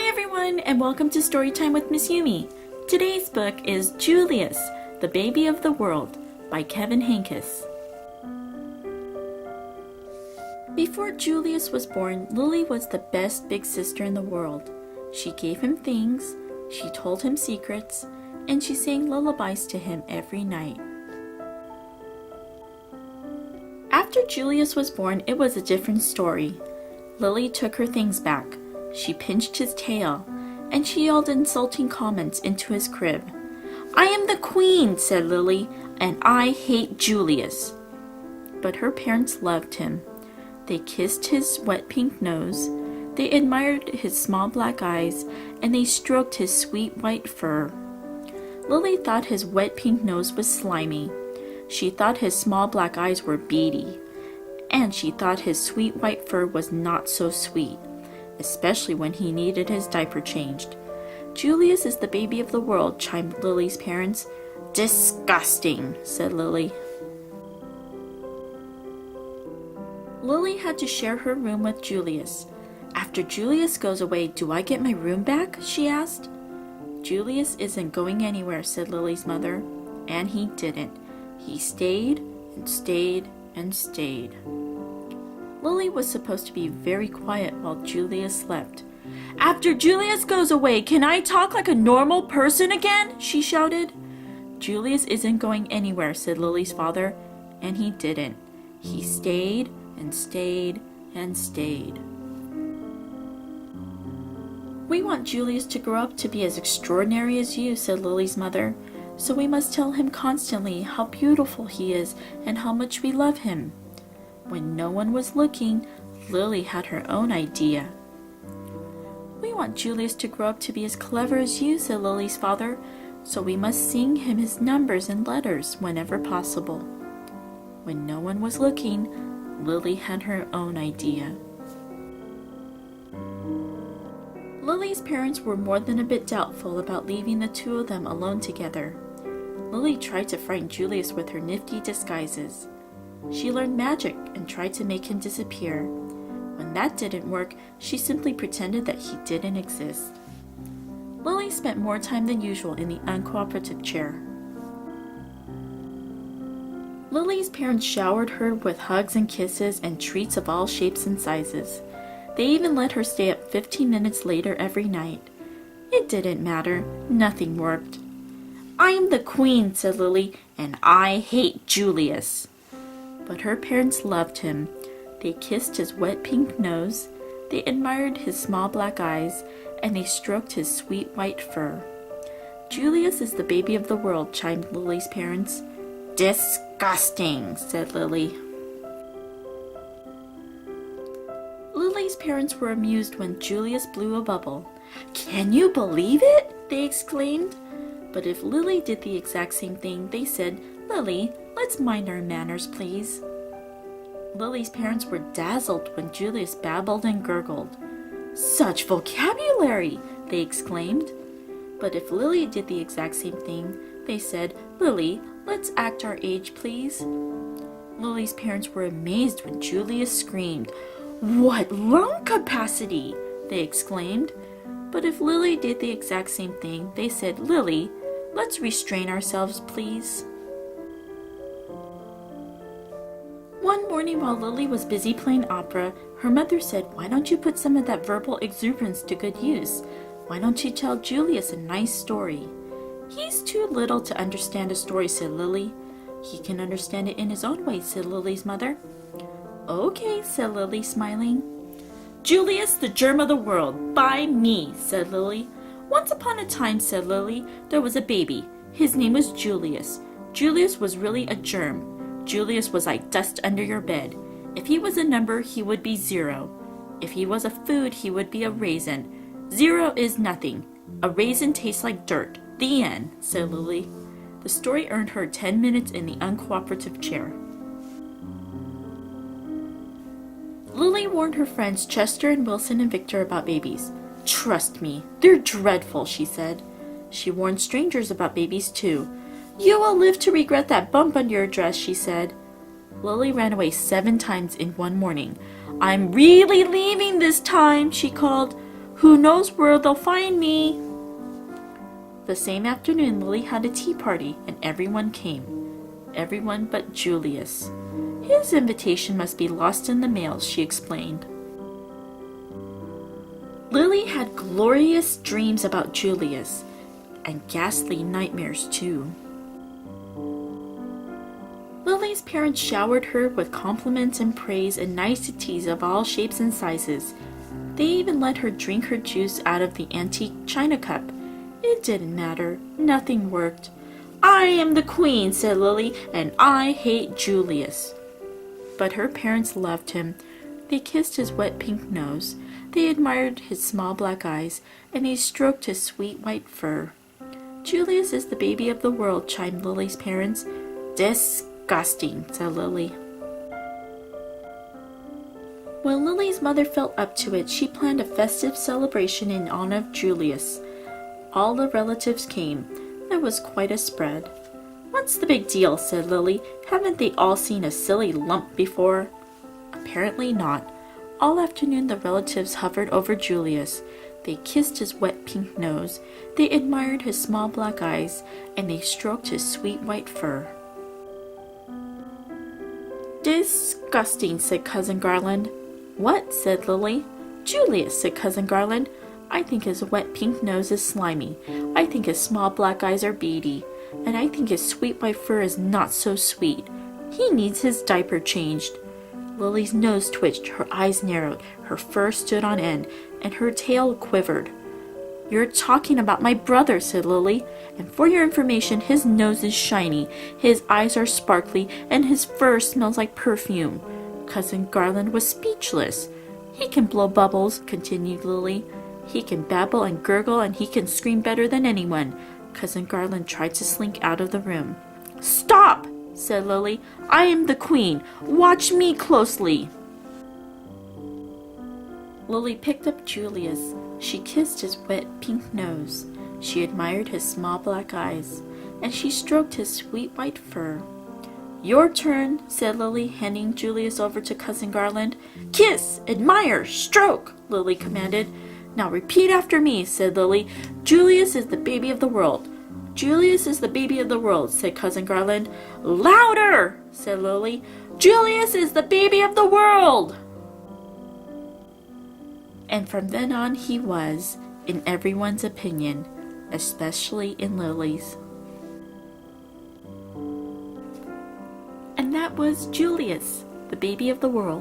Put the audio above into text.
Hi everyone, and welcome to Storytime with Miss Yumi. Today's book is Julius, the Baby of the World by Kevin Henkes. Before Julius was born, Lily was the best big sister in the world. She gave him things, she told him secrets, and she sang lullabies to him every night. After Julius was born, it was a different story. Lily took her things back. She pinched his tail, and she yelled insulting comments into his crib. "I am the queen," said Lily, "and I hate Julius." But her parents loved him. They kissed his wet pink nose, they admired his small black eyes, and they stroked his sweet white fur. Lily thought his wet pink nose was slimy. She thought his small black eyes were beady. And she thought his sweet white fur was not so sweet, especially when he needed his diaper changed. "Julius is the baby of the world," chimed Lily's parents. "Disgusting," said Lily. Lily had to share her room with Julius. "After Julius goes away, do I get my room back?" she asked. "Julius isn't going anywhere," said Lily's mother. And he didn't. He stayed and stayed and stayed. Lily was supposed to be very quiet while Julius slept. "After Julius goes away, can I talk like a normal person again?" she shouted. "Julius isn't going anywhere," said Lily's father, and he didn't. He stayed and stayed and stayed. "We want Julius to grow up to be as extraordinary as you," said Lily's mother, "so we must tell him constantly how beautiful he is and how much we love him." When no one was looking, Lily had her own idea. "We want Julius to grow up to be as clever as you," said Lily's father, "so we must sing him his numbers and letters whenever possible." When no one was looking, Lily had her own idea. Lily's parents were more than a bit doubtful about leaving the two of them alone together. Lily tried to frighten Julius with her nifty disguises. She learned magic and tried to make him disappear. When that didn't work, she simply pretended that he didn't exist. Lily spent more time than usual in the uncooperative chair. Lily's parents showered her with hugs and kisses and treats of all shapes and sizes. They even let her stay up 15 minutes later every night. It didn't matter. Nothing worked. "I am the queen," said Lily, "and I hate Julius." But her parents loved him. They kissed his wet pink nose, they admired his small black eyes, and they stroked his sweet white fur. "Julius is the baby of the world," chimed Lily's parents. "Disgusting," said Lily. Lily's parents were amused when Julius blew a bubble. "Can you believe it?" they exclaimed. But if Lily did the exact same thing, they said, "Lily, let's mind our manners, please." Lily's parents were dazzled when Julius babbled and gurgled. "Such vocabulary!" they exclaimed. But if Lily did the exact same thing, they said, "Lily, let's act our age, please." Lily's parents were amazed when Julius screamed. "What lung capacity!" they exclaimed. But if Lily did the exact same thing, they said, "Lily, let's restrain ourselves, please." One morning while Lily was busy playing opera, her mother said, "Why don't you put some of that verbal exuberance to good use? Why don't you tell Julius a nice story?" "He's too little to understand a story," said Lily. "He can understand it in his own way," said Lily's mother. "Okay," said Lily, smiling. "Julius, the germ of the world, by me," said Lily. "Once upon a time," said Lily, "there was a baby. His name was Julius. Julius was really a germ. Julius was like dust under your bed. If he was a number, he would be 0. If he was a food, he would be a raisin. 0 is nothing. A raisin tastes like dirt. The end," said Lily. The story earned her 10 minutes in the uncooperative chair. Lily warned her friends Chester and Wilson and Victor about babies. "Trust me, they're dreadful," she said. She warned strangers about babies too. "You will live to regret that bump under your dress," she said. Lily ran away 7 times in one morning. "I'm really leaving this time," she called. Who knows where they'll find me? The same afternoon, Lily had a tea party, and everyone came. Everyone but Julius. His invitation must be lost in the mail, she explained. Lily had glorious dreams about Julius, and ghastly nightmares too. Lily's parents showered her with compliments and praise and niceties of all shapes and sizes. They even let her drink her juice out of the antique china cup. It didn't matter. Nothing worked. I am the queen, said Lily, and I hate Julius. But her parents loved him. They kissed his wet pink nose. They admired his small black eyes, and they stroked his sweet white fur. Julius is the baby of the world, chimed Lily's parents. Disgusting, said Lily. When Lily's mother felt up to it, she planned a festive celebration in honor of Julius. All the relatives came. There was quite a spread. What's the big deal, said Lily. Haven't they all seen a silly lump before? Apparently not. All afternoon the relatives hovered over Julius. They kissed his wet pink nose. They admired his small black eyes, and they stroked his sweet white fur. Disgusting, said Cousin Garland. What? Said Lily. Julius, said Cousin Garland. I think his wet pink nose is slimy. I think his small black eyes are beady. And I think his sweet white fur is not so sweet. He needs his diaper changed. Lily's nose twitched, her eyes narrowed, her fur stood on end, and her tail quivered. You're talking about my brother, said Lily, and for your information, his nose is shiny, his eyes are sparkly, and his fur smells like perfume. Cousin Garland was speechless. He can blow bubbles, continued Lily. He can babble and gurgle, and he can scream better than anyone. Cousin Garland tried to slink out of the room. Stop, said Lily. I am the queen. Watch me closely. Lily picked up Julius. She kissed his wet pink nose. She admired his small black eyes, and she stroked his sweet white fur. Your turn, said Lily, handing Julius over to Cousin Garland. Kiss, admire, stroke, Lily commanded. Now repeat after me, said Lily. Julius is the baby of the world. Julius is the baby of the world, said Cousin Garland. Louder, said Lily. Julius is the baby of the world. And from then on he was, in everyone's opinion, especially in Lily's. And that was Julius, the baby of the world.